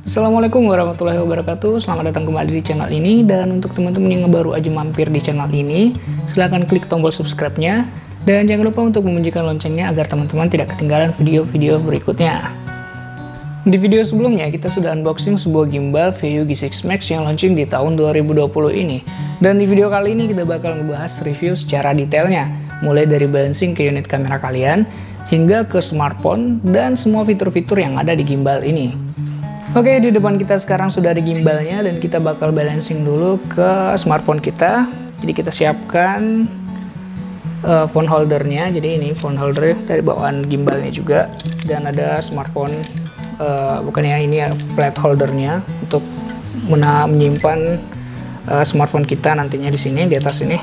Assalamualaikum warahmatullahi wabarakatuh. Selamat datang kembali di channel ini. Dan untuk teman-teman yang baru aja mampir di channel ini, silahkan klik tombol subscribe-nya. Dan jangan lupa untuk membunyikan loncengnya agar teman-teman tidak ketinggalan video-video berikutnya. Di video sebelumnya kita sudah unboxing sebuah gimbal VU G6 Max yang launching di tahun 2020 ini. Dan di video kali ini kita bakal ngebahas review secara detailnya, mulai dari balancing ke unit kamera kalian hingga ke smartphone dan semua fitur-fitur yang ada di gimbal ini. Oke, di depan kita sekarang sudah ada gimbalnya dan kita bakal balancing dulu ke smartphone kita. Jadi kita siapkan phone holdernya. Jadi ini phone holder dari bawaan gimbalnya juga, dan ada smartphone bukannya ini ya, flat holdernya untuk menyimpan smartphone kita nantinya di sini, di atas ini.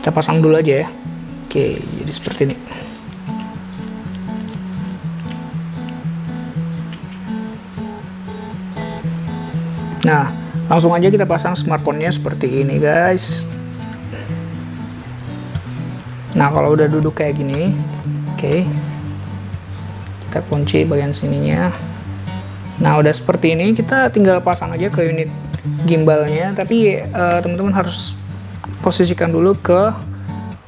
Kita pasang dulu aja ya. Oke, jadi seperti ini. Nah, langsung aja kita pasang smartphone-nya seperti ini, guys. Nah, kalau udah duduk kayak gini, oke, kita kunci bagian sininya. Nah, udah seperti ini, kita tinggal pasang aja ke unit gimbalnya. Tapi teman-teman harus posisikan dulu ke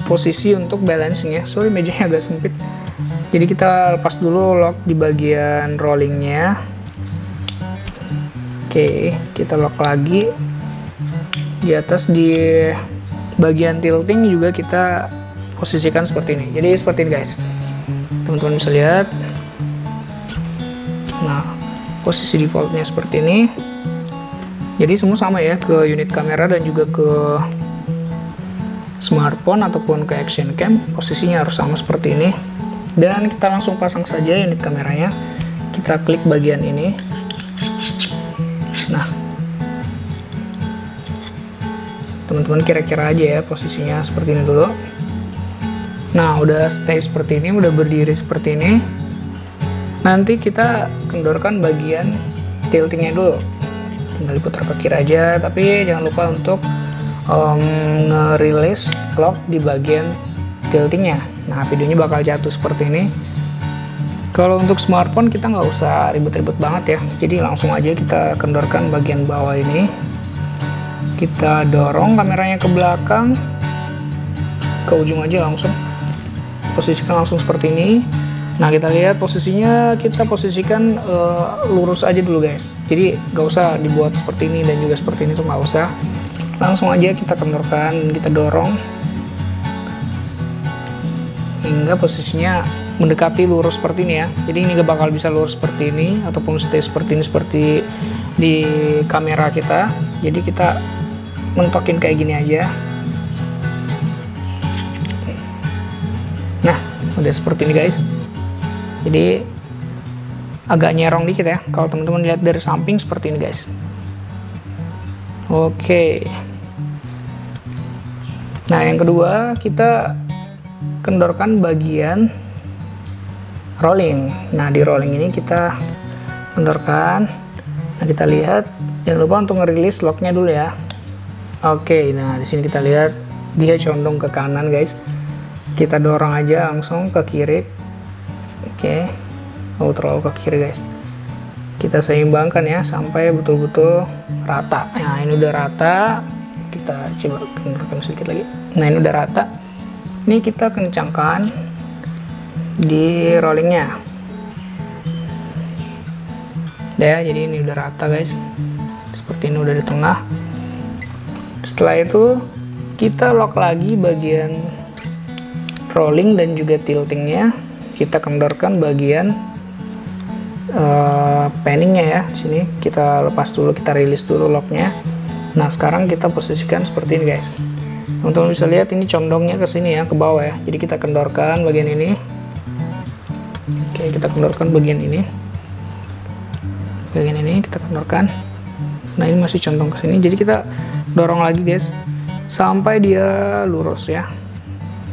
posisi untuk balancing ya. Sorry, mejanya agak sempit. Jadi kita lepas dulu lock di bagian rollingnya. Oke, kita lock lagi di atas. Di bagian tilting juga kita posisikan seperti ini. Jadi seperti ini, guys. Teman-teman bisa lihat. Nah, posisi defaultnya seperti ini. Jadi semua sama ya, ke unit kamera dan juga ke smartphone ataupun ke action cam, posisinya harus sama seperti ini. Dan kita langsung pasang saja unit kameranya. Kita klik bagian ini. Nah, teman-teman kira-kira aja ya posisinya seperti ini dulu. Nah, udah stay seperti ini, udah berdiri seperti ini. Nanti kita kendorkan bagian tiltingnya dulu. Tinggal diputar ke kiri aja, tapi jangan lupa untuk nge-release lock di bagian tiltingnya. Nah, videonya bakal jatuh seperti ini. Kalau untuk smartphone kita nggak usah ribet-ribet banget ya, jadi langsung aja kita kendorkan bagian bawah ini. Kita dorong kameranya ke belakang, ke ujung aja langsung. Posisikan langsung seperti ini. Nah, kita lihat posisinya, kita posisikan lurus aja dulu, guys. Jadi nggak usah dibuat seperti ini dan juga seperti ini tuh nggak usah. Langsung aja kita kendorkan, kita dorong hingga posisinya mendekati lurus seperti ini ya. Jadi ini gak bakal bisa lurus seperti ini ataupun stay seperti ini seperti di kamera kita. Jadi kita mentokin kayak gini aja. Nah, udah seperti ini, guys. Jadi agak nyerong dikit ya kalau teman-teman lihat dari samping seperti ini, guys. Oke. Nah, yang kedua kita kendorkan bagian rolling. Nah, di rolling ini kita kendorkan. Nah, kita lihat, jangan lupa untuk ngerilis locknya dulu ya. Oke, nah di sini kita lihat dia condong ke kanan, guys. Kita dorong aja langsung ke kiri. Oke, terlalu ke kiri, guys. Kita seimbangkan ya sampai betul-betul rata. Nah, ini udah rata. Kita coba kendorkan sedikit lagi. Nah, ini udah rata. Ini kita kencangkan di rollingnya. Ya, jadi ini udah rata, guys. Seperti ini udah di tengah. Setelah itu kita lock lagi bagian rolling dan juga tiltingnya. Kita kendorkan bagian panningnya ya. Di sini kita lepas dulu, kita rilis dulu locknya. Nah, sekarang kita posisikan seperti ini, guys. Untuk bisa lihat ini condongnya ke sini ya, ke bawah ya. Jadi kita kendorkan bagian ini. Oke, kita kendorkan bagian ini. Bagian ini kita kendorkan. Nah, ini masih condong ke sini. Jadi kita dorong lagi, guys, sampai dia lurus ya.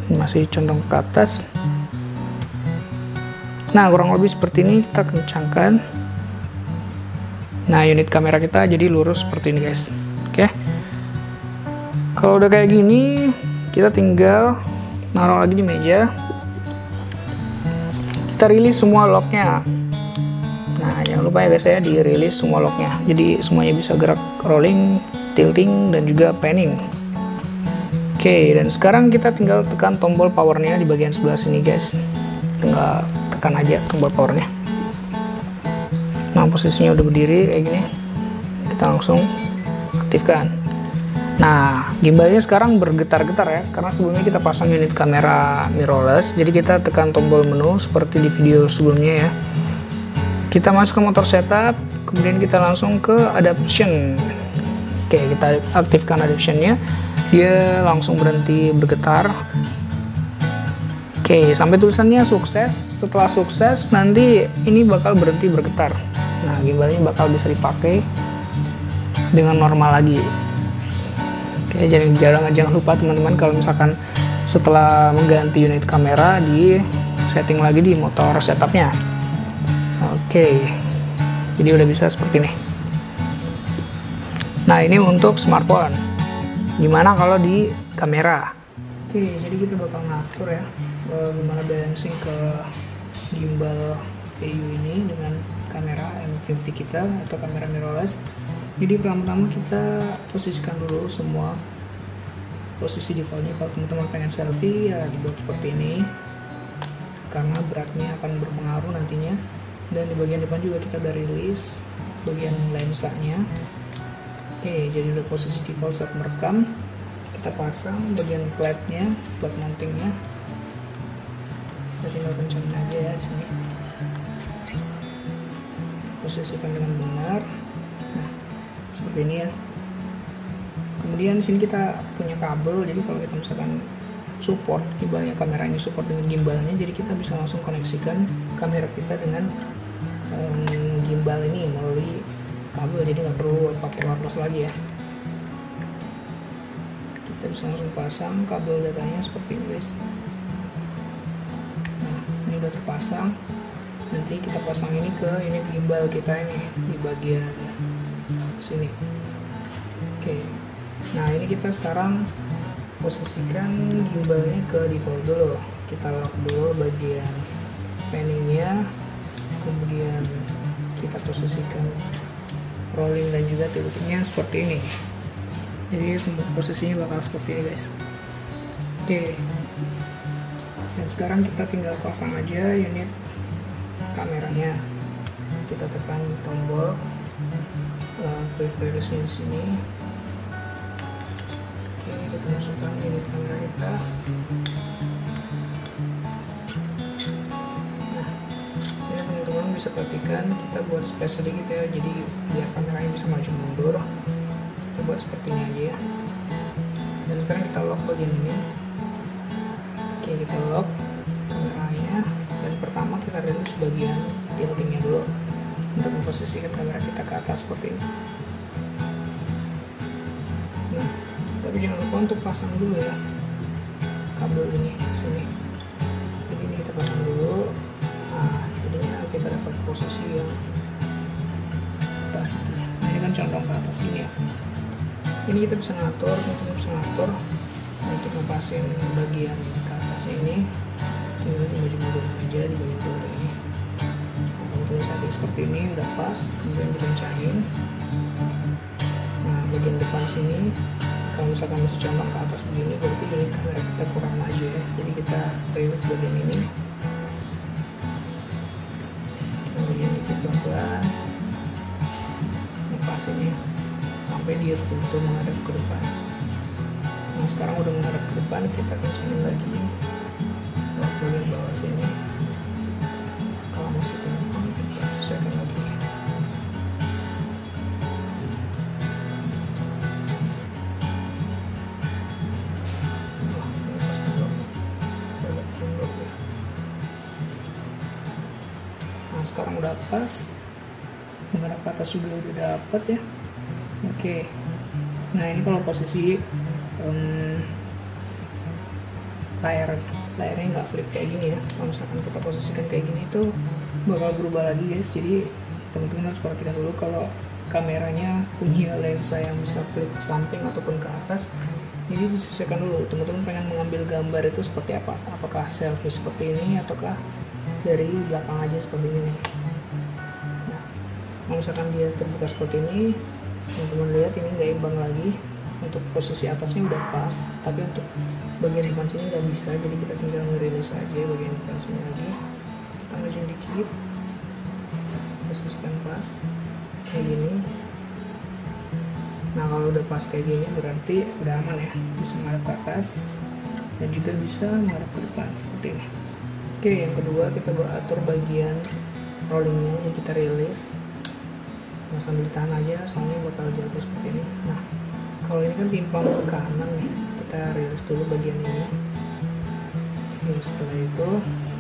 Ini masih condong ke atas. Nah, kurang lebih seperti ini, kita kencangkan. Nah, unit kamera kita jadi lurus seperti ini, guys. Oke. Kalau udah kayak gini, kita tinggal naruh lagi di meja. Kita rilis semua locknya. Nah jangan lupa ya guys ya, di release semua locknya, jadi semuanya bisa gerak, rolling, tilting, dan juga panning. Oke, dan sekarang kita tinggal tekan tombol powernya di bagian sebelah sini guys, tinggal tekan aja tombol powernya. Nah posisinya udah berdiri kayak gini, kita langsung aktifkan. Nah gimbalnya sekarang bergetar-getar ya, karena sebelumnya kita pasang unit kamera mirrorless, jadi kita tekan tombol menu seperti di video sebelumnya ya. Kita masuk ke motor setup, kemudian kita langsung ke adaption. Oke, kita aktifkan adaptionnya, dia langsung berhenti bergetar. Oke, sampai tulisannya sukses. Setelah sukses nanti ini bakal berhenti bergetar. Nah gimbalnya bakal bisa dipakai dengan normal lagi. Oke, jangan lupa teman-teman, kalau misalkan setelah mengganti unit kamera, di setting lagi di motor setupnya. Oke, jadi udah bisa seperti ini. Nah ini untuk smartphone. Gimana kalau di kamera? Oke, jadi kita bakal ngatur ya gimana balancing ke gimbal VU ini dengan kamera M50 kita atau kamera mirrorless. Jadi pertama-tama kita posisikan dulu semua posisi defaultnya. Kalau teman-teman pengen selfie ya dibuat seperti ini, karena beratnya akan berpengaruh nantinya. Dan di bagian depan juga kita udah rilis bagian lensanya. Oke, jadi udah posisi default saat merekam. Kita pasang bagian platnya, plat mountingnya. Kita tinggal kencangin aja ya di sini. Posisikan dengan benar. Nah, seperti ini ya. Kemudian di sini kita punya kabel, jadi kalau kita misalkan support, ibaratnya kamera ini support dengan gimbalnya, jadi kita bisa langsung koneksikan kamera kita dengan gimbal ini melalui kabel, jadi nggak perlu pakai wireless lagi ya. Kita bisa langsung pasang kabel datanya seperti ini guys. Nah ini udah terpasang, nanti kita pasang ini ke unit gimbal kita ini di bagian sini. Oke, nah ini kita sekarang posisikan gimbalnya ke default dulu. Kita lock dulu bagian panningnya, kemudian kita posisikan rolling dan juga tiltingnya seperti ini. Jadi semua posisinya bakal seperti ini guys. Oke, dan sekarang kita tinggal pasang aja unit kameranya. Kita tekan tombol quick release-nya di sini. Oke, kita masukkan unit kamera kita. Bisa perhatikan kita buat space sedikit ya, jadi biar kameranya bisa maju mundur. Kita buat seperti ini aja ya. Dan sekarang kita lock bagian ini. Oke, kita lock kameranya, dan pertama kita rilis bagian tiltingnya dulu untuk memposisikan kamera kita ke atas seperti ini. Nah, tapi jangan lupa untuk pasang dulu ya kabel ini ke sini. Jadi ini kita pasang dulu. Nah, jadinya kita dapat posisi yang pas. Nah, ini kan condong ke atas gini ya. Ini kita bisa ngatur, untuk ngepasin bagian ke atas ini. Tinggal di mundur aja di bagian tilting ini. Nah, untuk saat seperti ini udah pas, kemudian dikencangin. Nah, bagian depan sini kalau misalkan masih condong ke atas begini, berarti unit kamera kita kurang maju ya. Jadi kita rilis bagian ini. Kemudian dikit pelan-pelan lepasin ya sampai dia betul-betul menghadap ke depan. Nah sekarang udah menghadap ke depan, kita kencangin lagi lock bagian bawah sini. Kalau masih teman kita sesuaikan lagi. Nah sekarang udah pas, menghadap ke atas juga udah dapat ya. Oke, nah ini kalau posisi layarnya nggak flip kayak gini ya, kalau misalkan kita posisikan kayak gini itu bakal berubah lagi guys. Jadi teman-teman harus perhatikan dulu kalau kameranya punya lensa yang bisa flip samping ataupun ke atas. Jadi disesuaikan dulu, teman-teman pengen mengambil gambar itu seperti apa, apakah selfie seperti ini ataukah dari belakang aja seperti ini. Nah Kalau misalkan dia terbuka seperti ini, teman-teman lihat ini nggak imbang lagi. Untuk posisi atasnya udah pas, tapi untuk bagian depan sini nggak bisa, jadi kita tinggal ngerilis aja bagian depan sini lagi. Kita maju dikit, posisikan pas kayak gini. Nah kalau udah pas kayak gini berarti udah aman ya, bisa menghadap ke atas dan juga bisa menghadap ke depan seperti ini. Oke, yang kedua kita atur bagian rollingnya, jadi kita rilis. Nah, sambil ditahan aja, soalnya bakal jatuh seperti ini. Nah kalau ini kan timpang ke kanan nih, kita rilis dulu bagian ini. Nah, setelah itu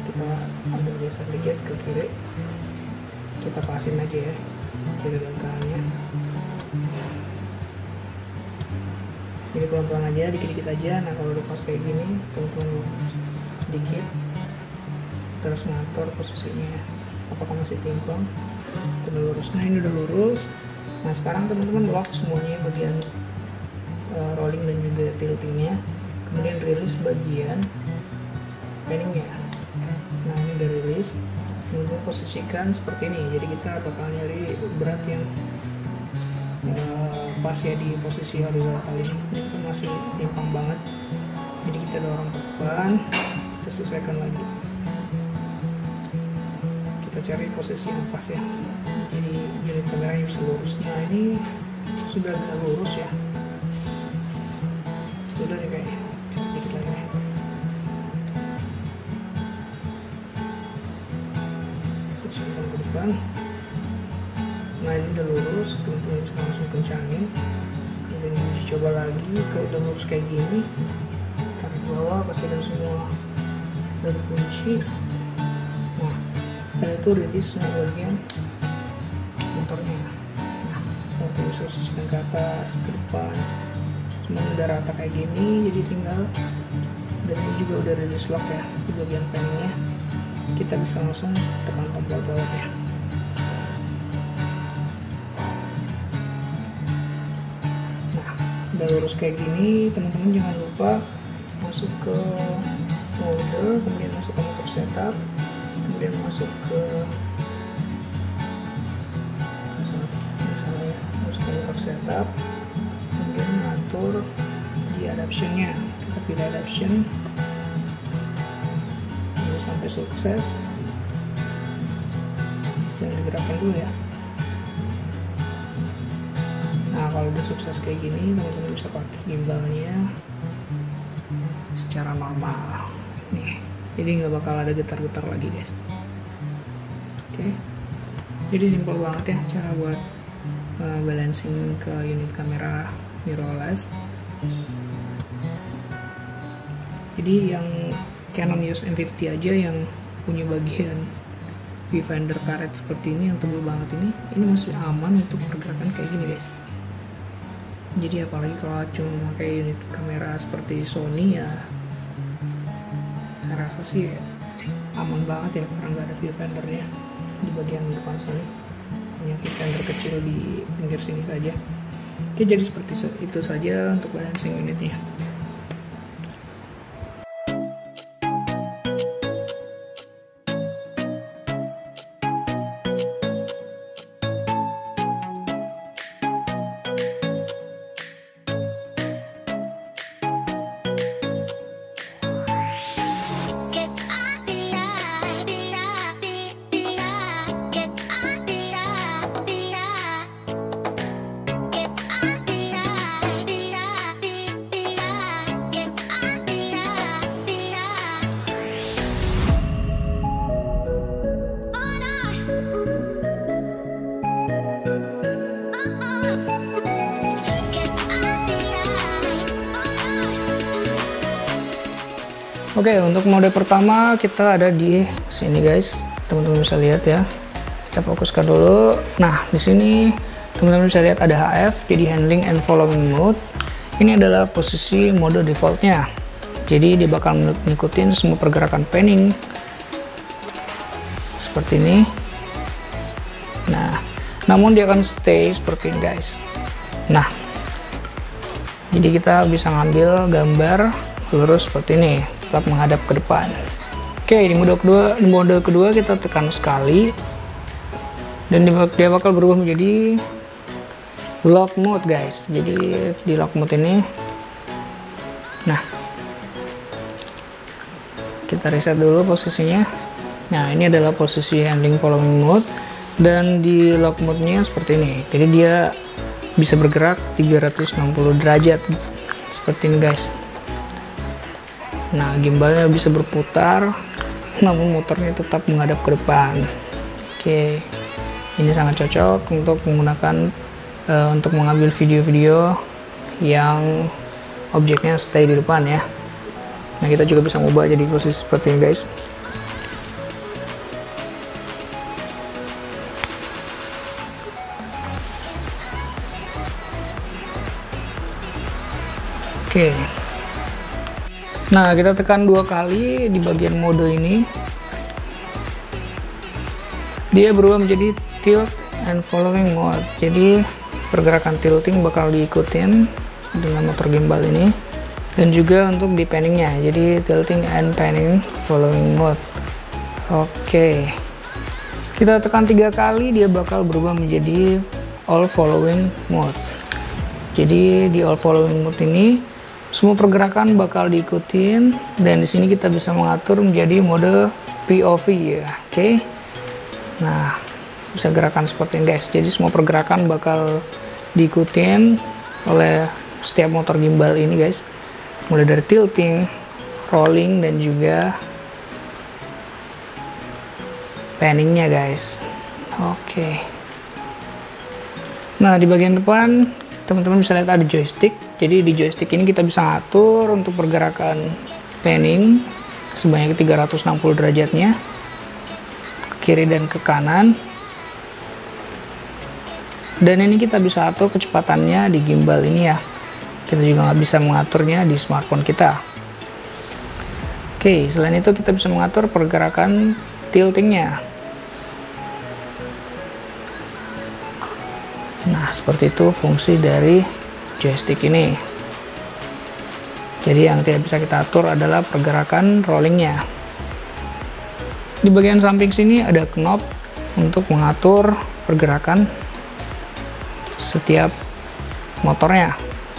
kita ambil geser dikit ke kiri, kita pasin aja ya kiri dan kanannya. Jadi pelan-pelan aja, dikit-dikit aja. Nah kalau udah pas kayak gini, teman-teman sedikit terus ngatur posisinya apakah masih timpang, udah lurus. Nah ini udah lurus. Nah sekarang teman-teman lock semuanya bagian rolling dan juga tiltingnya, kemudian rilis bagian panningnya. Nah ini udah rilis, kemudian posisikan seperti ini. Jadi kita bakal nyari berat yang pas ya di posisi horizontal ini. Ini kan masih timpang banget, jadi kita dorong ke depan, kita sesuaikan lagi, kita cari posisi yang pas ya, jadi unit kameranya bisa lurus. Nah ini sudah agak lurus ya, sudah nih kayaknya, dikit lagi nih. Sesuaikan ke depan. Nah ini udah lurus, teman-teman bisa langsung kencangin, kemudian uji coba lagi. Kalau udah lurus kayak gini, tarik bawah, pastikan semua udah terkunci. Nah setelah itu rilis semua bagian motornya. Nah setelah bisa posisikan ke atas, ke depan, semua udah rata kayak gini. Jadi tinggal, dan ini juga udah rilis lock ya di bagian panningnya. Kita bisa langsung tekan tombol bawahnya. Udah lurus kayak gini, teman-teman jangan lupa masuk ke mode, kemudian masuk ke motor setup, kemudian masuk ke misalnya masuk ke motor setup, kemudian atur di adaptionnya. Kita pilih adaption ini sampai sukses, dan digerakkan dulu ya. Nah kalau udah sukses kayak gini, teman-teman bisa pakai gimbalnya secara normal nih, jadi nggak bakal ada getar-getar lagi guys. Oke, jadi simpel banget ya cara buat balancing ke unit kamera mirrorless. Jadi yang Canon EOS M50 aja yang punya bagian viewfinder karet seperti ini yang tebal banget ini masih aman untuk pergerakan kayak gini guys. Jadi apalagi kalau cuma pakai unit kamera seperti Sony ya, saya rasa sih aman banget ya, karena nggak ada viewfindernya di bagian depan sini, hanya viewfinder kecil di pinggir sini saja. Oke, jadi seperti itu saja untuk balancing unitnya. Oke, untuk mode pertama kita ada di sini guys, teman-teman bisa lihat ya. Kita fokuskan dulu. Nah, di sini teman-teman bisa lihat ada HF, jadi handling and following mode. Ini adalah posisi mode defaultnya. Jadi dia bakal ngikutin semua pergerakan panning seperti ini. Nah, namun dia akan stay seperti ini guys. Nah, jadi kita bisa ngambil gambar lurus seperti ini, tetap menghadap ke depan. Oke, di mode kedua kita tekan sekali. Dan dia bakal berubah menjadi lock mode guys. Jadi di lock mode ini, nah kita reset dulu posisinya. Nah ini adalah posisi handling following mode, dan di lock mode nya seperti ini. Jadi dia bisa bergerak 360 derajat seperti ini guys. Nah gimbalnya bisa berputar, namun motornya tetap menghadap ke depan. Oke, ini sangat cocok untuk menggunakan untuk mengambil video-video yang objeknya stay di depan ya. Nah kita juga bisa mengubah jadi posisi seperti ini guys. Oke. Nah kita tekan 2 kali di bagian mode ini, dia berubah menjadi tilt and following mode. Jadi pergerakan tilting bakal diikutin dengan motor gimbal ini, dan juga untuk di panningnya, jadi tilting and panning following mode. Oke, kita tekan 3 kali, dia bakal berubah menjadi all following mode. Jadi di all following mode ini semua pergerakan bakal diikutin, dan di sini kita bisa mengatur menjadi mode POV ya. Oke, nah bisa gerakan seperti ini guys. Jadi semua pergerakan bakal diikutin oleh setiap motor gimbal ini guys, mulai dari tilting, rolling, dan juga panningnya guys. Oke, nah di bagian depan teman-teman bisa lihat ada joystick. Jadi di joystick ini kita bisa ngatur untuk pergerakan panning sebanyak 360 derajatnya ke kiri dan ke kanan. Dan ini kita bisa atur kecepatannya di gimbal ini ya. Kita juga nggak bisa mengaturnya di smartphone kita. Oke, selain itu kita bisa mengatur pergerakan tiltingnya. Nah seperti itu fungsi dari joystick ini. Jadi yang tidak bisa kita atur adalah pergerakan rollingnya. Di bagian samping sini ada knob untuk mengatur pergerakan setiap motornya.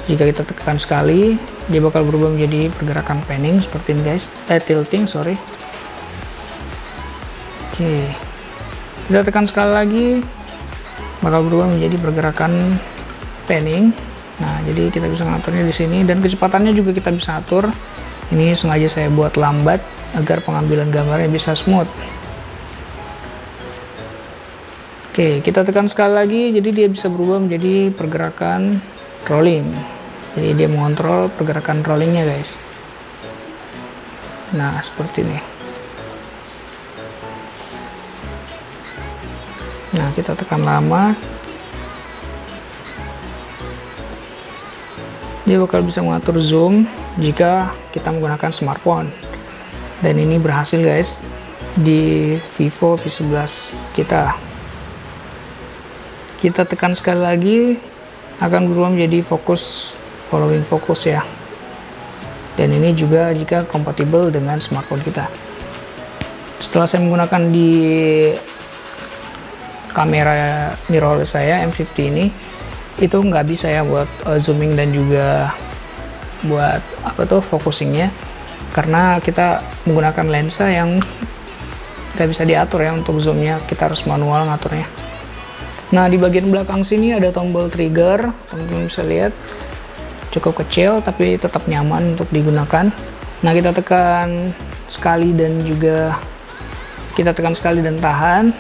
Jika kita tekan sekali, dia bakal berubah menjadi pergerakan panning seperti ini guys, tilting sorry. Oke, kita tekan sekali lagi, bakal berubah menjadi pergerakan panning. Nah jadi kita bisa ngaturnya di sini, dan kecepatannya juga kita bisa atur. Ini sengaja saya buat lambat agar pengambilan gambarnya bisa smooth. Oke, kita tekan sekali lagi, jadi dia bisa berubah menjadi pergerakan rolling. Jadi dia mengontrol pergerakan rollingnya guys. Nah seperti ini. Nah kita tekan lama, dia bakal bisa mengatur zoom jika kita menggunakan smartphone. Dan ini berhasil guys di Vivo V11 kita. Kita tekan sekali lagi, akan berubah menjadi fokus following focus ya. Dan ini juga jika kompatibel dengan smartphone kita. Setelah saya menggunakan di kamera mirrorless saya M50 ini, itu nggak bisa ya buat zooming dan juga buat apa tuh focusingnya, karena kita menggunakan lensa yang nggak bisa diatur ya. Untuk zoomnya kita harus manual ngaturnya. Nah di bagian belakang sini ada tombol trigger, teman-teman bisa lihat cukup kecil tapi tetap nyaman untuk digunakan. Nah kita tekan sekali dan juga kita tekan sekali dan tahan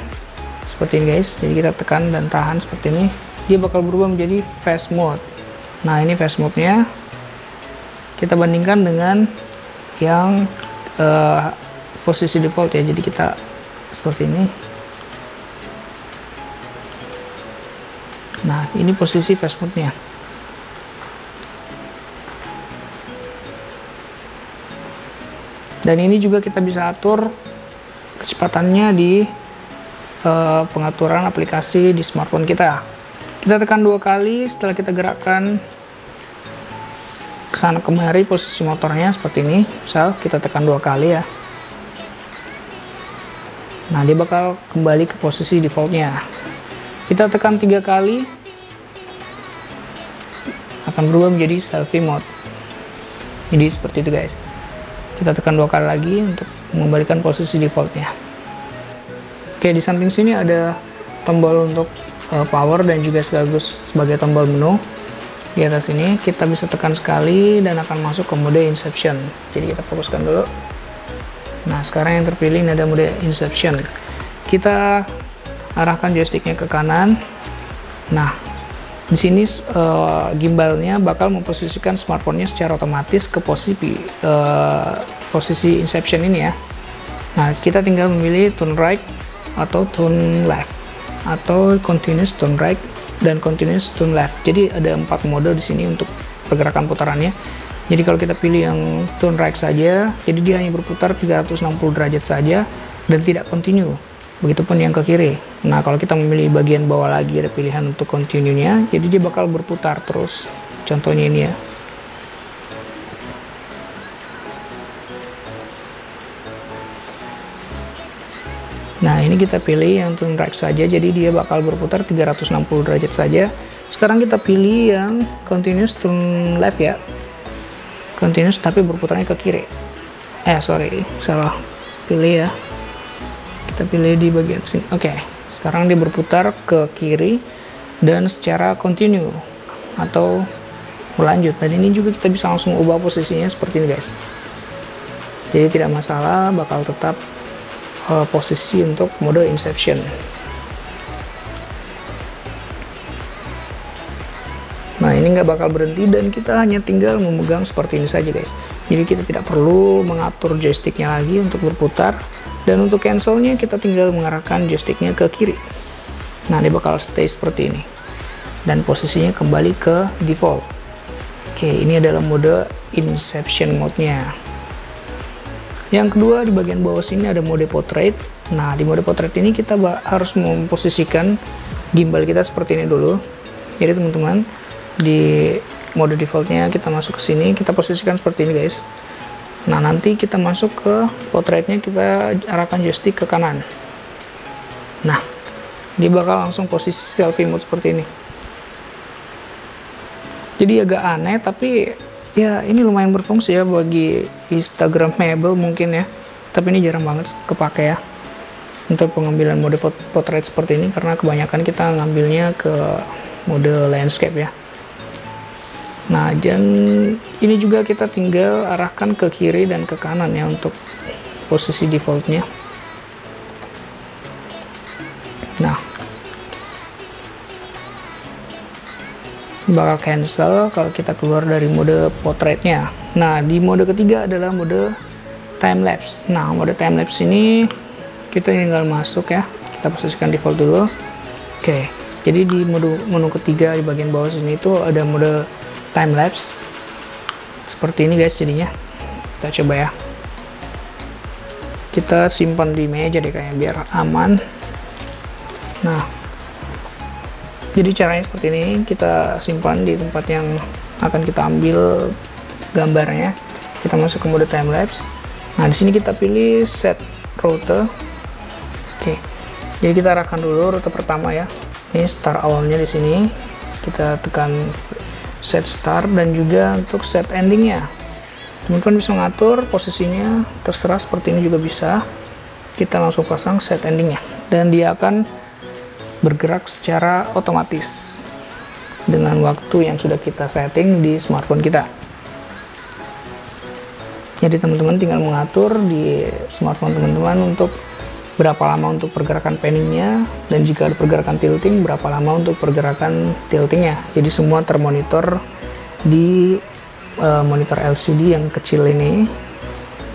seperti ini guys. Jadi kita tekan dan tahan seperti ini, dia bakal berubah menjadi fast mode. Nah ini fast mode nya kita bandingkan dengan yang posisi default ya. Jadi kita seperti ini. Nah ini posisi fast mode nya. Dan ini juga kita bisa atur kecepatannya di pengaturan aplikasi di smartphone kita. Kita tekan 2 kali, setelah kita gerakkan kesana kemari posisi motornya seperti ini. Misal kita tekan 2 kali ya. Nah dia bakal kembali ke posisi defaultnya. Kita tekan 3 kali, akan berubah menjadi selfie mode. Jadi seperti itu guys. Kita tekan 2 kali lagi untuk mengembalikan posisi defaultnya. Oke, di samping sini ada tombol untuk power dan juga sekaligus sebagai tombol menu. Di atas ini kita bisa tekan sekali dan akan masuk ke mode Inception. Jadi kita fokuskan dulu. Nah, sekarang yang terpilih ini ada mode Inception. Kita arahkan joysticknya ke kanan. Nah, di sini gimbalnya bakal memposisikan smartphone-nya secara otomatis ke posisi Inception ini ya. Nah, kita tinggal memilih turn right atau turn left, atau continuous turn right dan continuous turn left. Jadi ada 4 mode di sini untuk pergerakan putarannya. Jadi kalau kita pilih yang turn right saja, jadi dia hanya berputar 360 derajat saja dan tidak continue. Begitupun yang ke kiri. Nah, kalau kita memilih bagian bawah lagi ada pilihan untuk continue-nya, jadi dia bakal berputar terus. Contohnya ini ya. Nah, ini kita pilih yang turn right saja, jadi dia bakal berputar 360 derajat saja. Sekarang kita pilih yang continuous turn left ya. Continuous tapi berputarnya ke kiri. Sorry, salah pilih ya. Kita pilih di bagian sini. Oke, sekarang dia berputar ke kiri dan secara continue atau berlanjut. Dan ini juga kita bisa langsung ubah posisinya seperti ini guys. Jadi tidak masalah, bakal tetap posisi untuk mode Inception. Nah, ini nggak bakal berhenti dan kita hanya tinggal memegang seperti ini saja guys. Jadi kita tidak perlu mengatur joysticknya lagi untuk berputar, dan untuk cancelnya kita tinggal mengarahkan joysticknya ke kiri. Nah, dia bakal stay seperti ini dan posisinya kembali ke default. Oke, ini adalah mode Inception mode-nya. Yang kedua, di bagian bawah sini ada mode portrait. Nah, di mode portrait ini kita harus memposisikan gimbal kita seperti ini dulu. Jadi teman-teman, di mode defaultnya kita masuk ke sini, kita posisikan seperti ini guys. Nah, nanti kita masuk ke portraitnya, kita arahkan joystick ke kanan. Nah, dia bakal langsung posisi selfie mode seperti ini. Jadi agak aneh, tapi ya ini lumayan berfungsi ya bagi Instagramable mungkin ya, tapi ini jarang banget kepake ya untuk pengambilan mode portrait seperti ini, karena kebanyakan kita ngambilnya ke mode landscape ya. Nah, dan ini juga kita tinggal arahkan ke kiri dan ke kanan ya untuk posisi defaultnya. Nah, bakal cancel kalau kita keluar dari mode portraitnya. Nah, di mode ketiga adalah mode time lapse. Nah, mode time lapse ini kita tinggal masuk ya, kita posisikan default dulu. Oke, jadi di menu ketiga di bagian bawah sini itu ada mode time lapse seperti ini guys. Jadinya kita coba ya, kita simpan di meja deh kayaknya biar aman. Nah, jadi caranya seperti ini, kita simpan di tempat yang akan kita ambil gambarnya. Kita masuk ke mode time lapse. Nah, di sini kita pilih set rute. Oke, jadi kita arahkan dulu rute pertama ya. Ini start awalnya di sini. Kita tekan set start dan juga untuk set endingnya. Teman-teman bisa mengatur posisinya, terserah seperti ini juga bisa. Kita langsung pasang set endingnya dan dia akan bergerak secara otomatis dengan waktu yang sudah kita setting di smartphone kita. Jadi teman-teman tinggal mengatur di smartphone teman-teman untuk berapa lama untuk pergerakan panningnya, dan jika ada pergerakan tilting berapa lama untuk pergerakan tiltingnya. Jadi semua termonitor di monitor LCD yang kecil ini,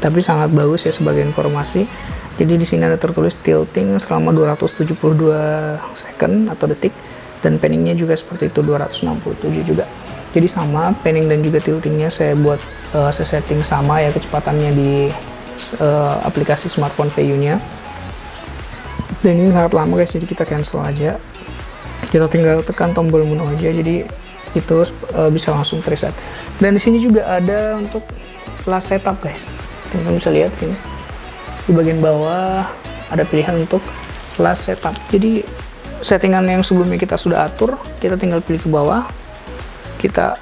tapi sangat bagus ya sebagai informasi. Jadi di sini ada tertulis tilting selama 272 second atau detik, dan panningnya juga seperti itu 267 juga. Jadi sama panning dan juga tiltingnya saya setting sama ya kecepatannya di aplikasi smartphone VU-nya. Dan ini sangat lama guys, jadi kita cancel aja. Kita tinggal tekan tombol menu aja, jadi itu bisa langsung preset. Dan di sini juga ada untuk last setup guys. Teman-teman bisa lihat sini di bagian bawah ada pilihan untuk last setup. Jadi settingan yang sebelumnya kita sudah atur, kita tinggal pilih ke bawah, kita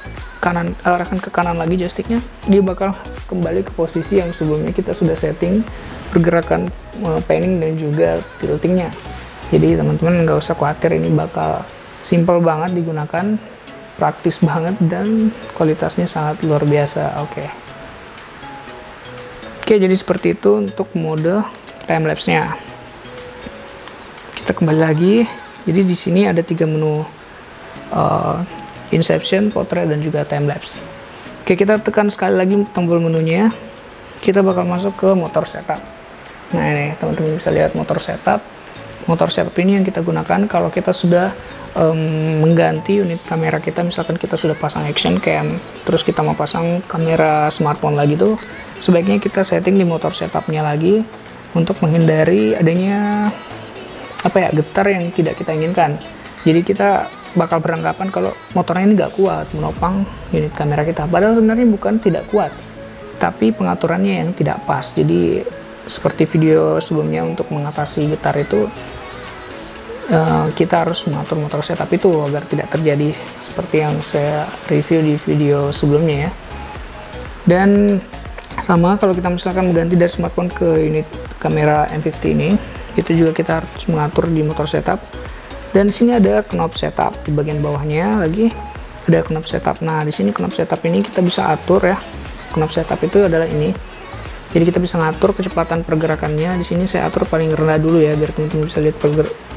arahkan ke kanan lagi joysticknya, dia bakal kembali ke posisi yang sebelumnya kita sudah setting pergerakan panning dan juga tiltingnya. Jadi teman-teman nggak usah khawatir, ini bakal simple banget digunakan, praktis banget, dan kualitasnya sangat luar biasa. Oke, jadi seperti itu untuk mode timelapse-nya. Kita kembali lagi. Jadi di sini ada 3 menu, Inception, Portrait, dan juga timelapse. Oke, kita tekan sekali lagi tombol menunya. Kita bakal masuk ke motor setup. Nah, ini teman-teman bisa lihat motor setup. Motor setup ini yang kita gunakan kalau kita sudah mengganti unit kamera kita. Misalkan kita sudah pasang action cam, terus kita mau pasang kamera smartphone lagi tuh, sebaiknya kita setting di motor setupnya lagi untuk menghindari adanya getar yang tidak kita inginkan. Jadi kita bakal beranggapan kalau motornya ini nggak kuat menopang unit kamera kita, padahal sebenarnya bukan tidak kuat, tapi pengaturannya yang tidak pas. Jadi seperti video sebelumnya, untuk mengatasi getar itu kita harus mengatur motor setup itu agar tidak terjadi seperti yang saya review di video sebelumnya ya. Dan sama kalau kita misalkan mengganti dari smartphone ke unit kamera M50 ini, itu juga kita harus mengatur di motor setup. Dan di sini ada knob setup, di bagian bawahnya lagi ada knob setup. Nah, di sini knob setup ini kita bisa atur ya. Knob setup itu adalah ini. Jadi kita bisa ngatur kecepatan pergerakannya. Di sini saya atur paling rendah dulu ya, biar teman-teman bisa lihat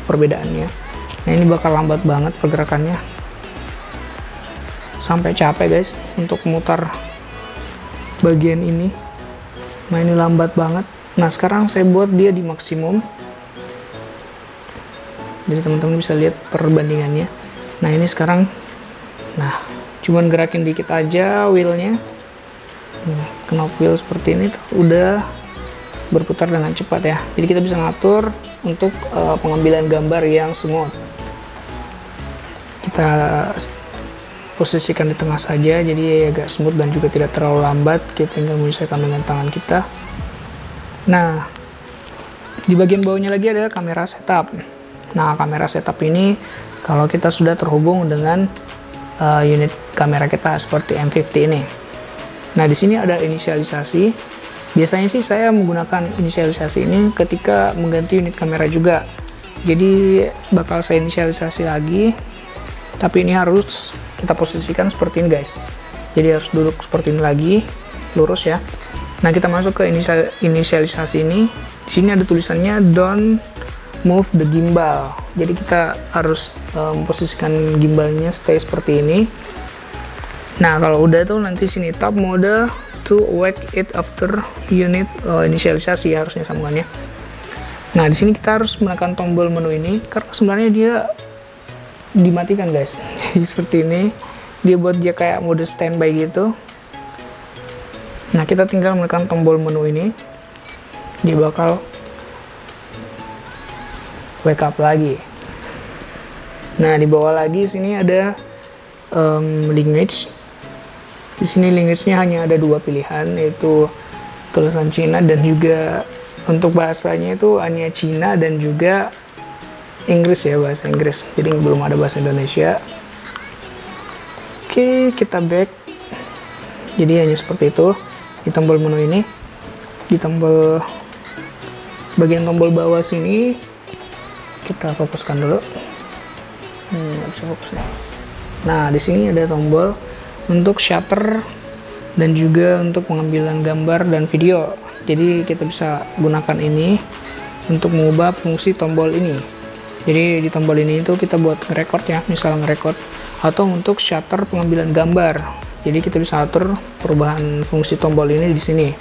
perbedaannya. Nah, ini bakal lambat banget pergerakannya, sampai capek guys untuk memutar bagian ini. Nah, ini lambat banget. Nah, sekarang saya buat dia di maksimum. Jadi teman-teman bisa lihat perbandingannya. Nah, ini sekarang, nah, cuman gerakin dikit aja wheelnya. Knob wheel seperti ini tuh udah berputar dengan cepat ya. Jadi kita bisa ngatur untuk pengambilan gambar yang smooth. Kita posisikan di tengah saja, jadi agak smooth dan juga tidak terlalu lambat. Kita tinggal menyesuaikan dengan tangan kita. Nah, di bagian bawahnya lagi ada kamera setup. Nah, kamera setup ini kalau kita sudah terhubung dengan unit kamera kita seperti M50 ini. Nah, di sini ada inisialisasi. Biasanya sih saya menggunakan inisialisasi ini ketika mengganti unit kamera juga. Jadi bakal saya inisialisasi lagi, tapi ini harus kita posisikan seperti ini guys. Jadi harus duduk seperti ini lagi, lurus ya. Nah, kita masuk ke inisialisasi ini. Di sini ada tulisannya don't move the gimbal. Jadi kita harus memposisikan gimbalnya stay seperti ini. Nah, kalau udah tuh nanti sini top mode to wake it after unit inisialisasi ya, harusnya sambungannya. Nah, di sini kita harus menekan tombol menu ini karena sebenarnya dia dimatikan guys. Jadi seperti ini, dia buat dia kayak mode standby gitu. Nah, kita tinggal menekan tombol menu ini, dia bakal wake up lagi. Nah, di bawah lagi sini ada language. Di sini language-nya hanya ada 2 pilihan, yaitu tulisan Cina dan juga untuk bahasanya itu hanya Cina dan juga Inggris ya, bahasa Inggris. Jadi belum ada bahasa Indonesia. Oke, kita back. Jadi hanya seperti itu. Di tombol menu ini, di tombol bagian tombol bawah sini, kita fokuskan dulu. Nggak bisa fokus nih. Nah, di sini ada tombol untuk shutter dan juga untuk pengambilan gambar dan video. Jadi kita bisa gunakan ini untuk mengubah fungsi tombol ini. Jadi di tombol ini itu kita buat ngerekord ya, misal ngerekord, atau untuk shutter pengambilan gambar. Jadi kita bisa atur perubahan fungsi tombol ini di sini.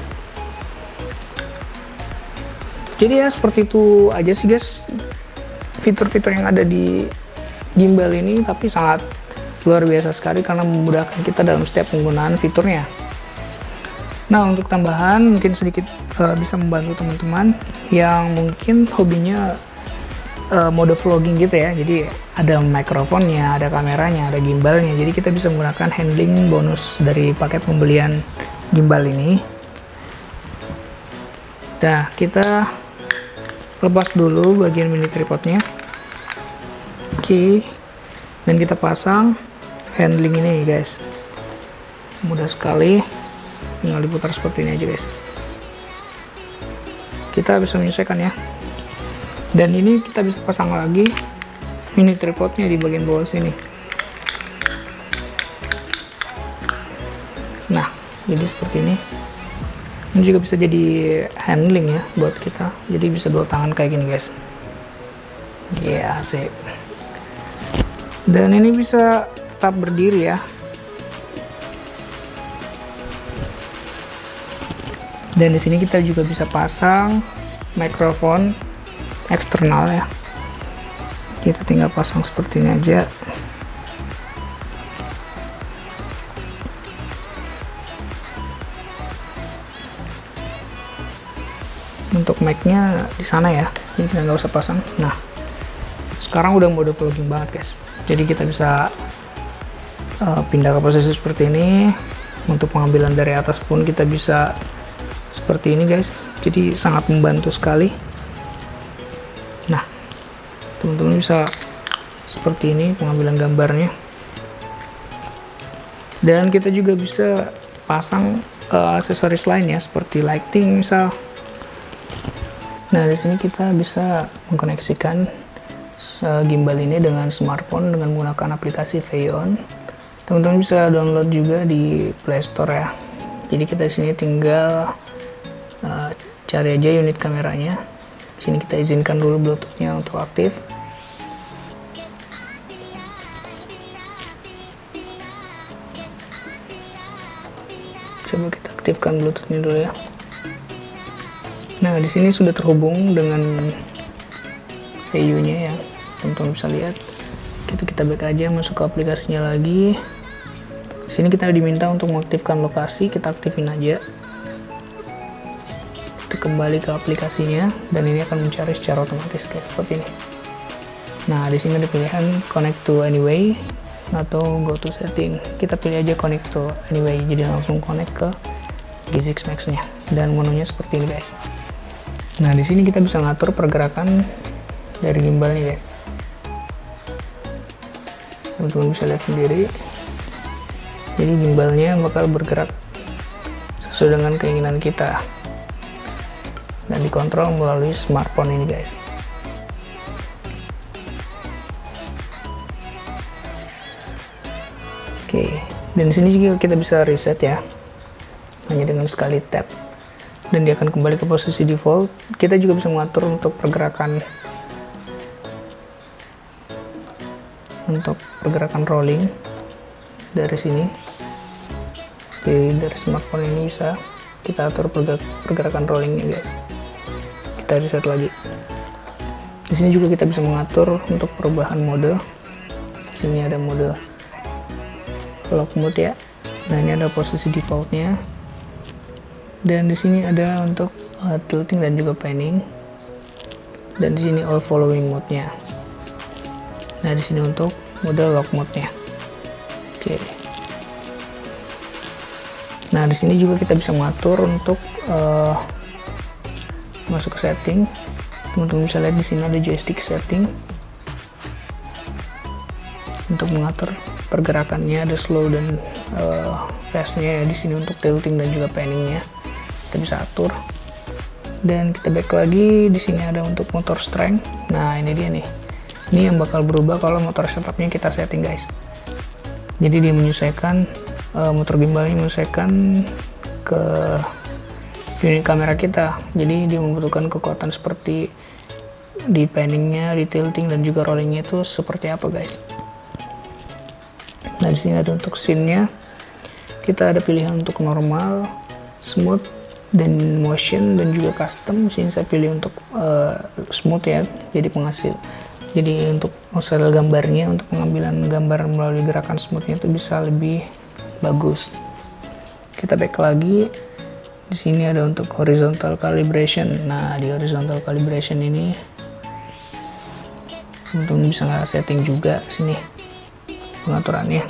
Jadi ya seperti itu aja sih guys fitur-fitur yang ada di gimbal ini, tapi sangat luar biasa sekali karena memudahkan kita dalam setiap penggunaan fiturnya. Nah, untuk tambahan mungkin sedikit bisa membantu teman-teman yang mungkin hobinya mode vlogging gitu ya. Jadi ada mikrofonnya, ada kameranya, ada gimbalnya. Jadi kita bisa menggunakan handling bonus dari paket pembelian gimbal ini. Nah, kita lepas dulu bagian mini tripodnya. Oke, dan kita pasang handling ini guys, mudah sekali, tinggal diputar seperti ini aja guys. Kita bisa menyesuaikan ya. Dan ini kita bisa pasang lagi ini tripodnya di bagian bawah sini. Nah, jadi seperti ini. Ini juga bisa jadi handling ya buat kita. Jadi bisa dua tangan kayak gini guys. Ya, sip. Dan ini bisa tetap berdiri ya. Dan di sini kita juga bisa pasang mikrofon eksternal ya. Kita tinggal pasang seperti ini aja. Untuk mic-nya di sana ya, jadi kita nggak usah pasang. Nah, sekarang udah mode vlogging banget guys. Jadi kita bisa pindah ke posisi seperti ini. Untuk pengambilan dari atas pun kita bisa seperti ini guys. Jadi sangat membantu sekali. Nah, teman-teman bisa seperti ini pengambilan gambarnya. Dan kita juga bisa pasang aksesoris lain ya, seperti lighting misal. Nah, di sini kita bisa mengkoneksikan gimbal ini dengan smartphone dengan menggunakan aplikasi Vayon. Teman-teman bisa download juga di Play Store ya. Jadi kita di sini tinggal cari aja unit kameranya. Di sini kita izinkan dulu Bluetooth-nya untuk aktif. Coba kita aktifkan Bluetooth-nya dulu ya. Nah, di sini sudah terhubung dengan VU-nya ya. Teman-teman bisa lihat. Kita back aja, masuk ke aplikasinya lagi. Di sini kita diminta untuk mengaktifkan lokasi, kita aktifin aja. Kita kembali ke aplikasinya dan ini akan mencari secara otomatis guys, seperti ini. Nah, di sini ada pilihan connect to anyway atau go to setting. Kita pilih aja connect to anyway, jadi langsung connect ke G6 Max-nya. Dan menunya seperti ini guys. Nah, di sini kita bisa ngatur pergerakan dari gimbalnya guys. Teman-teman bisa lihat sendiri. Jadi gimbalnya bakal bergerak sesuai dengan keinginan kita. Dan dikontrol melalui smartphone ini guys. Oke, dan di sini juga kita bisa reset ya. Hanya dengan sekali tap. Dan dia akan kembali ke posisi default. Kita juga bisa mengatur untuk pergerakan rolling dari sini. Jadi dari smartphone ini bisa kita atur pergerakan rollingnya guys. Kita reset lagi. Di sini juga kita bisa mengatur untuk perubahan mode. Di sini ada mode lock mode ya. Nah, ini ada posisi defaultnya. Dan di sini ada untuk tilting dan juga panning. Dan di sini all following mode-nya. Nah, di sini untuk mode lock mode-nya. Oke. Nah, di sini juga kita bisa mengatur untuk masuk ke setting. Teman-teman bisa lihat di sini ada joystick setting. Untuk mengatur pergerakannya ada slow dan fast-nya ya di sini untuk tilting dan juga panning-nya. Kita bisa atur. Dan kita back lagi, di sini ada untuk motor strength. Nah, ini dia nih. Ini yang bakal berubah kalau motor setupnya kita setting guys. Jadi dia menyesuaikan motor gimbalnya menyesuaikan ke unit kamera kita. Jadi dia membutuhkan kekuatan seperti di panningnya, di tilting dan juga rollingnya itu seperti apa guys. Nah, di sini ada untuk scene-nya. Kita ada pilihan untuk normal, smooth, dan motion dan juga custom. Sini saya pilih untuk smooth ya, jadi penghasil. Jadi untuk hasil gambarnya, untuk pengambilan gambar melalui gerakan smoothnya itu bisa lebih bagus. Kita back lagi. Di sini ada untuk horizontal calibration. Nah, di horizontal calibration ini teman-teman bisa setting juga sini pengaturannya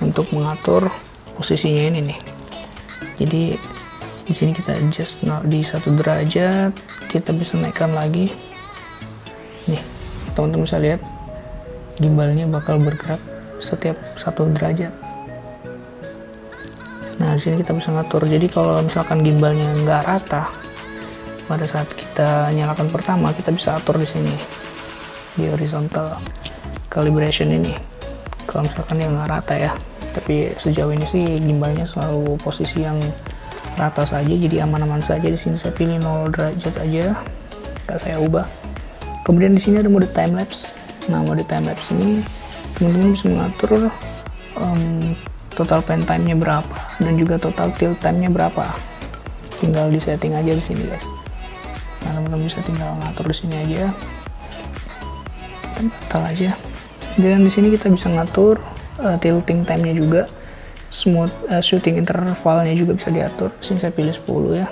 untuk mengatur posisinya ini nih. Jadi di sini kita adjust di 1 derajat, kita bisa naikkan lagi. Nih, teman-teman bisa lihat gimbalnya bakal bergerak setiap 1 derajat. Nah, di sini kita bisa ngatur. Jadi kalau misalkan gimbalnya nggak rata pada saat kita nyalakan pertama, kita bisa atur di sini di horizontal calibration ini. Kalau misalkan yang nggak rata ya, tapi sejauh ini sih gimbalnya selalu posisi yang rata saja, jadi aman-aman saja. Di sini saya pilih 0 derajat aja, nggak saya ubah. Kemudian di sini ada mode time lapse. Nah, mode time lapse ini teman-teman bisa mengatur total pan time-nya berapa dan juga total tilt time-nya berapa. Tinggal di setting aja di sini, guys. Nah, teman-teman bisa tinggal ngatur di sini aja. Kita batal aja. Dan di sini kita bisa ngatur tilting time-nya juga. Smooth shooting intervalnya juga bisa diatur. Sini saya pilih 10 ya.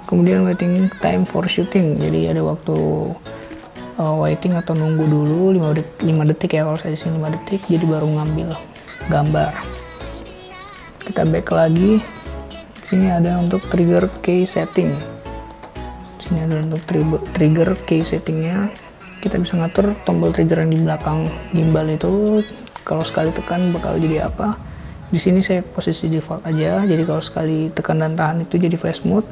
Kemudian waiting time for shooting, jadi ada waktu waiting atau nunggu dulu 5 detik ya, kalau saya di sini 5 detik, jadi baru ngambil gambar. Kita back lagi. Sini ada untuk trigger key setting. Sini ada untuk trigger key settingnya. Kita bisa ngatur tombol trigger yang di belakang gimbal itu kalau sekali tekan bakal jadi apa. Di sini saya posisi default aja, jadi kalau sekali tekan dan tahan itu jadi fast mode.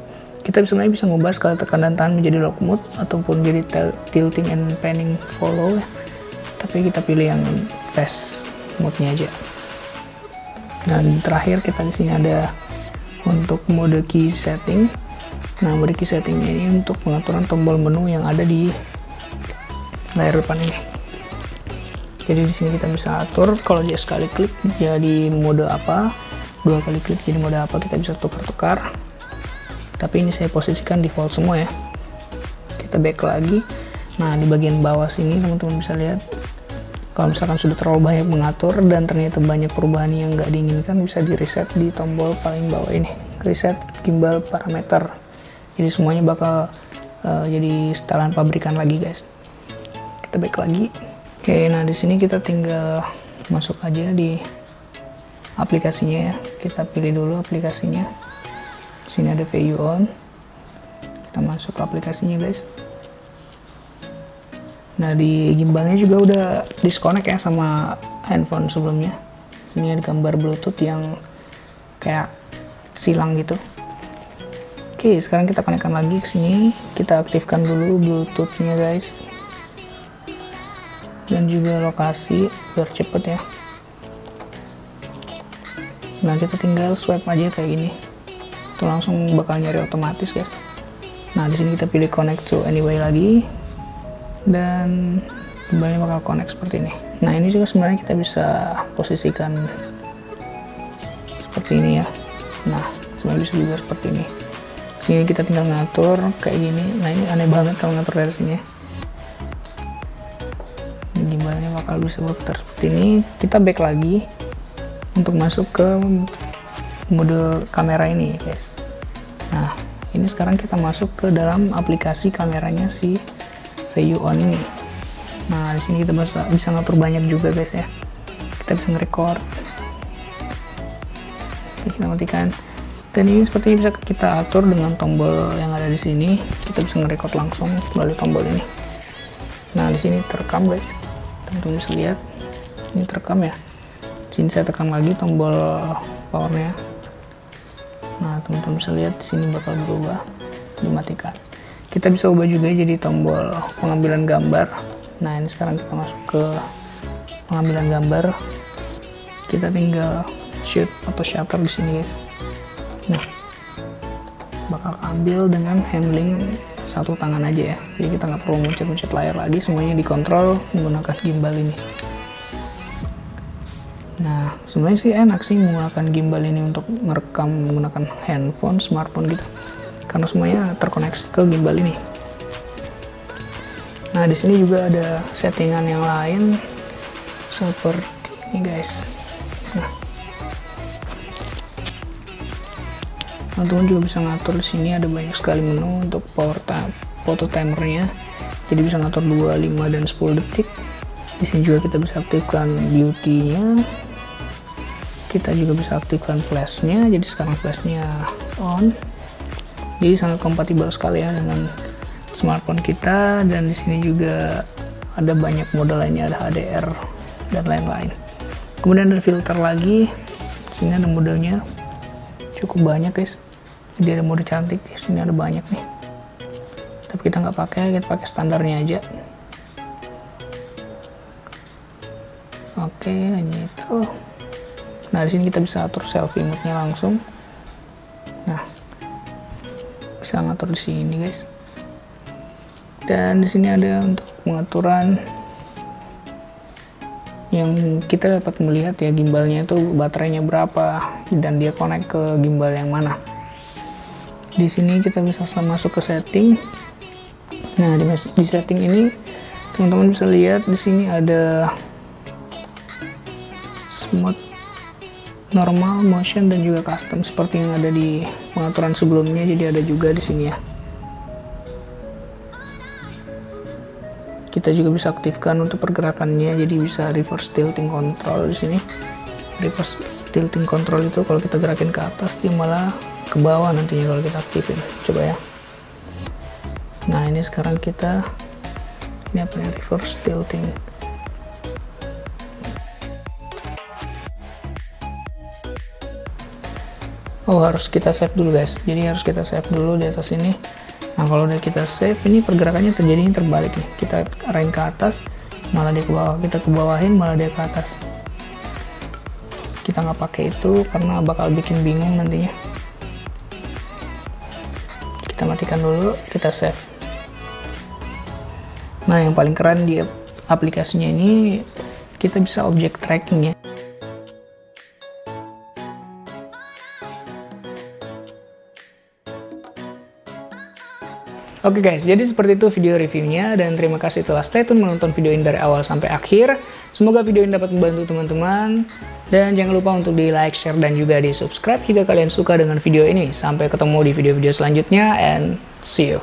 Kita sebenarnya bisa ngubah sekali tekan dan tahan menjadi lock mode ataupun jadi tilting and panning follow ya. Tapi kita pilih yang fast mode-nya aja. Dan terakhir kita di sini ada untuk mode key setting. Nah, mode key settingnya ini untuk pengaturan tombol menu yang ada di layar depan ini. Jadi di sini kita bisa atur kalau dia sekali klik jadi mode apa, 2 kali klik jadi mode apa, kita bisa tukar-tukar. Tapi ini saya posisikan default semua ya. Kita back lagi. Nah, di bagian bawah sini teman-teman bisa lihat kalau misalkan sudah terlalu banyak mengatur dan ternyata banyak perubahan yang nggak diinginkan, bisa di reset di tombol paling bawah ini, reset gimbal parameter. Jadi semuanya bakal jadi setelan pabrikan lagi, guys. Kita back lagi. Oke, nah di sini kita tinggal masuk aja di aplikasinya ya. Kita pilih dulu aplikasinya. Sini ada VU on. Kita masuk ke aplikasinya, guys. Nah, di gimbalnya juga udah disconnect ya sama handphone sebelumnya. Ini ada gambar Bluetooth yang kayak silang gitu. Oke, sekarang kita konekkan lagi ke sini. Kita aktifkan dulu Bluetooth-nya, guys. Dan juga lokasi biar cepet ya. Nah, kita tinggal swipe aja kayak gini. Itu langsung bakal nyari otomatis, guys. Nah, di sini kita pilih connect to anyway lagi. Dan kembali bakal connect seperti ini. Nah, ini juga sebenarnya kita bisa posisikan seperti ini ya. Nah, sebenarnya bisa juga seperti ini. Sini kita tinggal ngatur kayak gini. Nah, ini aneh banget kalau ngatur dari sini ya. Gimbalnya bakal bisa berputar seperti ini. Kita back lagi untuk masuk ke mode kamera ini, guys. Nah, ini sekarang kita masuk ke dalam aplikasi kameranya si VU on ini. Nah, di sini kita bisa ngatur banyak juga, guys ya. Kita bisa nge-record. Oke, kita matikan. Dan ini sepertinya bisa kita atur dengan tombol yang ada di sini. Kita bisa nge-record langsung melalui tombol ini. Nah, di sini terekam, guys. Teman-teman bisa lihat. Ini terekam ya. Di sini saya tekan lagi tombol powernya. Nah, teman-teman bisa lihat di sini bakal berubah, dimatikan. Kita bisa ubah juga jadi tombol pengambilan gambar. Nah, ini sekarang kita masuk ke pengambilan gambar. Kita tinggal shoot atau shutter di sini, guys. Nah, bakal ambil dengan handling satu tangan aja ya. Jadi kita nggak perlu mencet-mencet layar lagi, semuanya dikontrol menggunakan gimbal ini. Nah, sebenarnya sih enak sih menggunakan gimbal ini untuk merekam menggunakan handphone, smartphone gitu. Karena semuanya terkoneksi ke gimbal ini. Nah, di sini juga ada settingan yang lain seperti ini, guys. Nah, teman-teman juga bisa ngatur di sini, ada banyak sekali menu untuk foto timernya. Jadi bisa ngatur 2, 5 dan 10 detik. Di sini juga kita bisa aktifkan beauty-nya. Kita juga bisa aktifkan flash-nya. Jadi sekarang flash-nya on. Jadi sangat kompatibel sekali ya dengan smartphone kita. Dan di sini juga ada banyak mode lainnya, ada HDR dan lain-lain. Kemudian ada filter lagi, sini ada modenya cukup banyak guys. Jadi ada mode cantik, sini ada banyak nih, tapi kita nggak pakai, kita pakai standarnya aja. Oke, hanya itu. Nah, di sini kita bisa atur selfie mode-nya langsung. Nah, bisa ngatur di sini guys. Dan di sini ada untuk pengaturan yang kita dapat melihat ya, gimbalnya itu baterainya berapa dan dia connect ke gimbal yang mana. Di sini kita bisa masuk ke setting. Nah, di setting ini teman-teman bisa lihat di sini ada smooth, normal, motion, dan juga custom seperti yang ada di pengaturan sebelumnya. Jadi ada juga di sini ya. Kita juga bisa aktifkan untuk pergerakannya, jadi bisa reverse tilting control di sini. Reverse tilting control itu kalau kita gerakin ke atas dia malah ke bawah nantinya kalau kita aktifin. Coba ya. Nah, ini sekarang kita ini apa ya, reverse tilting. Oh, harus kita save dulu guys. Jadi harus kita save dulu di atas ini. Nah, kalau udah kita save, ini pergerakannya terjadinya terbalik nih. Kita arahin ke atas, malah dia ke bawah. Kita ke bawahin, malah dia ke atas. Kita nggak pakai itu karena bakal bikin bingung nantinya. Kita matikan dulu, kita save. Nah, yang paling keren di aplikasinya ini, kita bisa object tracking ya. Oke guys, jadi seperti itu video reviewnya, dan terima kasih telah stay tune menonton video ini dari awal sampai akhir. Semoga video ini dapat membantu teman-teman, dan jangan lupa untuk di like, share, dan juga di subscribe jika kalian suka dengan video ini. Sampai ketemu di video-video selanjutnya, and see you.